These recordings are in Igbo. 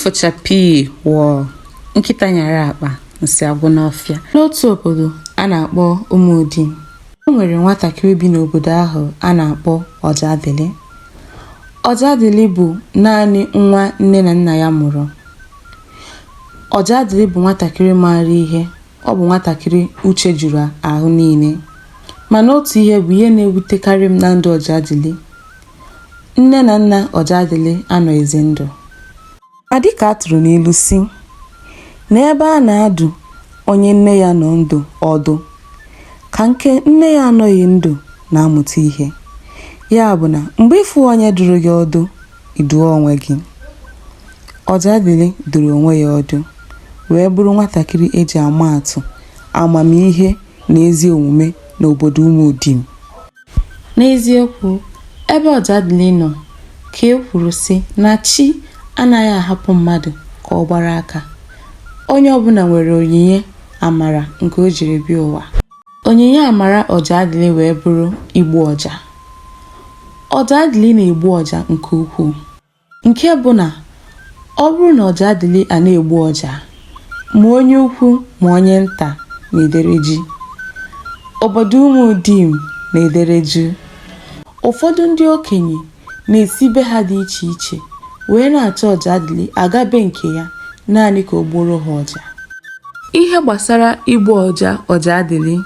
Ifochapị wụọ nkịta nyara akpa nsị agwụ n'ọfịa. N'otu obodo a na-akpọ Ụmụodi, o nwere nwatakịrị bi n'obodo ahụ a na-akpọ Ojadili. Ojadili bụ naanị nwa nne na nna ya mụrụ. Ojadili bụ nwatakịrị maara ihe, ọ bụ nwatakịrị uche juru ahụ niile. Mana otu ihe bụ ihe na-ewutekarị m na ndụ Ojadili. Nne na nna Ojadili anọghịzi ndụ. Ma dịka a tụrụ n'ilu si, n'ebe a na-adụ onye nne ya nọ ndụ ọdụ, ka nke nne ya anọghị ndụ na-amụta ihe. Ya bụ na mgbe ịfụ onye dụrụ gị ọdụ, iduo onwe gị. Ojadili dụrụ onwe ya ọdụ, wee bụrụ nwatakịrị eji ama atụ, amamihe na ezi omume n'obodo Ụmụodi. N'eziokwu, ebe Ojadili nọ ka e kwuru sị na chi anaghị ahapụ mmadụ ka ọ gbara aka. Onye ọbụla nwere onyinye amara nke o jiri bịa ụwa. Onyinye amara Ojadili wee bụrụ igbu ọja. Ojadili na-egbu ọja nke ukwuu, nke bụ na ọ bụrụ na Ojadili a na-egbu ọja, ma onye ukwu ma onye nta na-edere ji. Obodo Ụmụodi na-edere ji. Ụfọdụ ndị okenye na-esi be ha dị iche iche wee na-achọ Ojadili agabe nke ya naanị ka o gboro ha ọja. Ihe gbasara igbu ọja Ojadili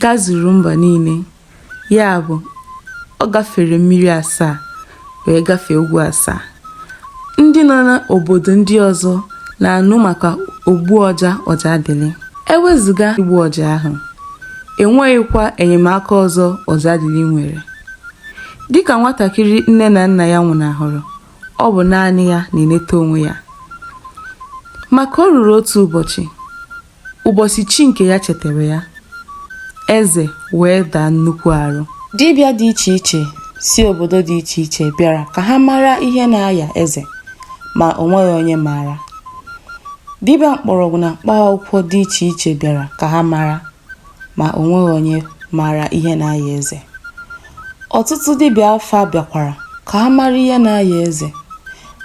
gazuru mba niile. Ya bụ, ọ gafere mmiri 7 wee gafee ugwu 7. Ndị nọ n'obodo ndị ọzọ na-anụ maka ogbu ọja Ojadili. Ewezuga igbu ọja ahụ, enweghịkwa enyemaka ọzọ Ojadili nwere. Dịka nwatakịrị nne na nna ya nwụnahụrụ, ọ bụ naanị ya na-eneta onwe ya. Maka o ruru otu ụbọchị chi nke ya chetara ya, eze wee daa nnukwu arụ. Dibịa dị iche iche si obodo dị iche iche bịara ka ha mara ihe na-aya eze, ma o nweghị onye maara. Dibịa mkpọrọgwụ na mkpaakwụkwọ dị iche iche bịara ka ha mara, ma o nweghị onye maara ihe na-aya eze. Ọtụtụ dibịa afa bịakwara ka ha mara ihe na-aya eze,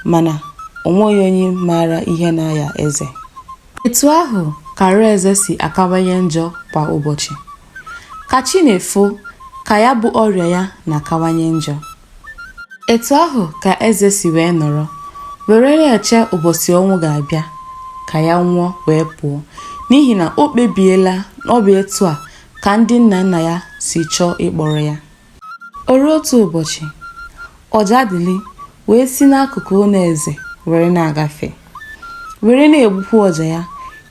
mana o nweghị onye maara ihe na-aya eze. Etu ahụ ka arụ eze si akawanye njọ kwa ụbọchị. Ka chi na-efo, ka ya bụ ọrịa ya na-akawanye njọ. Etu ahụ ka eze si wee nọrọ, were na-eche ụbọchị ọnwụ ga-abịa ka ya nwụọ wee pụọ, n'ihi na o kpebiela na ọ bụ etu a ka ndị nna nna ya si chọọ ịkpọrọ ya. O ruo otu ụbọchị, Ojadili wee si n'akụkụ ụlọ eze were na-agafe, were na-egbukwa ọja ya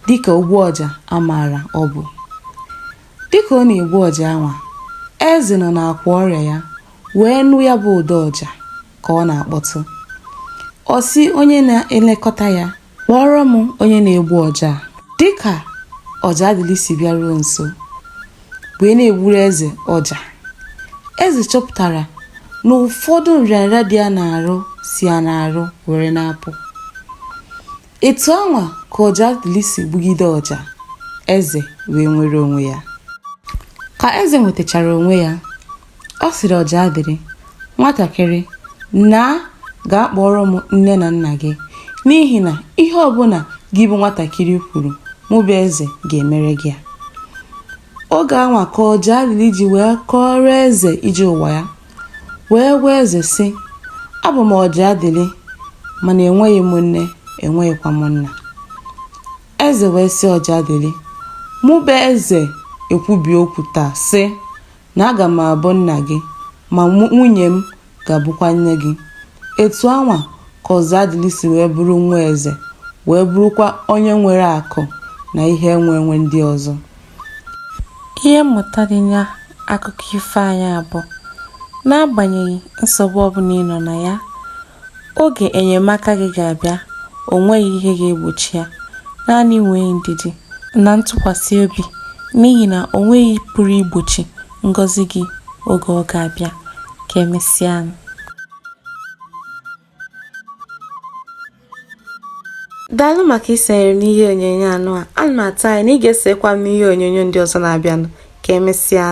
dịka ogbu ọja amaara ọ bụ. Dịka ọ na-egbu ọja anwa, eze nọ n'akwa ọrịa ya wee nụ ya bụ ụda ọja ka ọ na-akpọtụ. Ọ sị onye na-elekọta ya, kpọrọ m onye na-egbu ọja. Dịka Ojadili si bịaruo nso wee na-egburu eze ọja, eze chọpụtara na ụfọdụ nrịanrịa dị ya n'arụ si ya n'arụ were na-apụ. Etu anwa ka Ojadili si gbugide ọja, eze wee nwere onwe ya. Ka eze nwetachara onwe ya, ọ sịrị Ojadili, nwatakịrị, gaa kpọrọ m nne na nna gị, n'ihi na ihe ọbụla gị bụ nwatakịrị kwuru, mụ bụ eze ga-emere gị ya. Oge anwa ka Ojadili ji wee kọrọ eze ije ụwa ya, wee gwa eze sị, abụ m Ojadili, mana enweghị m nne, enweghịkwa m nna. Eze wee sị Ojadili, mụ bụ eze ekwubi okwu taa sị na aga m abụ nna gị, ma nwunye m ga-abụkwa nne gị. Etu anwa ka Ojadili si wee bụrụ nwa eze, wee bụrụkwa onye nwere akụ na ihe enwe ndị ọzọ. Ihe mmụta dị n'akụkọ ifo anyị abụ, n'agbanyeghị nsogbu ọbụla ị nọ na ya, oge enyemaka gị ga-abịa, o nweghị ihe ga-egbochi ya, naanị nwee ndidi na ntụkwasị obi, n'ihi na o nweghị pụrụ igbochi ngọzi gị oge ọ ga-abịa. Ka emesịa. Daalụ maka isonyere n'ihe onyonyo anụ a. Ana m atụ anya na ị ga-esekwa m n'ihe onyonyo ndị ọzọ na-abịanụ. Ka emesịa.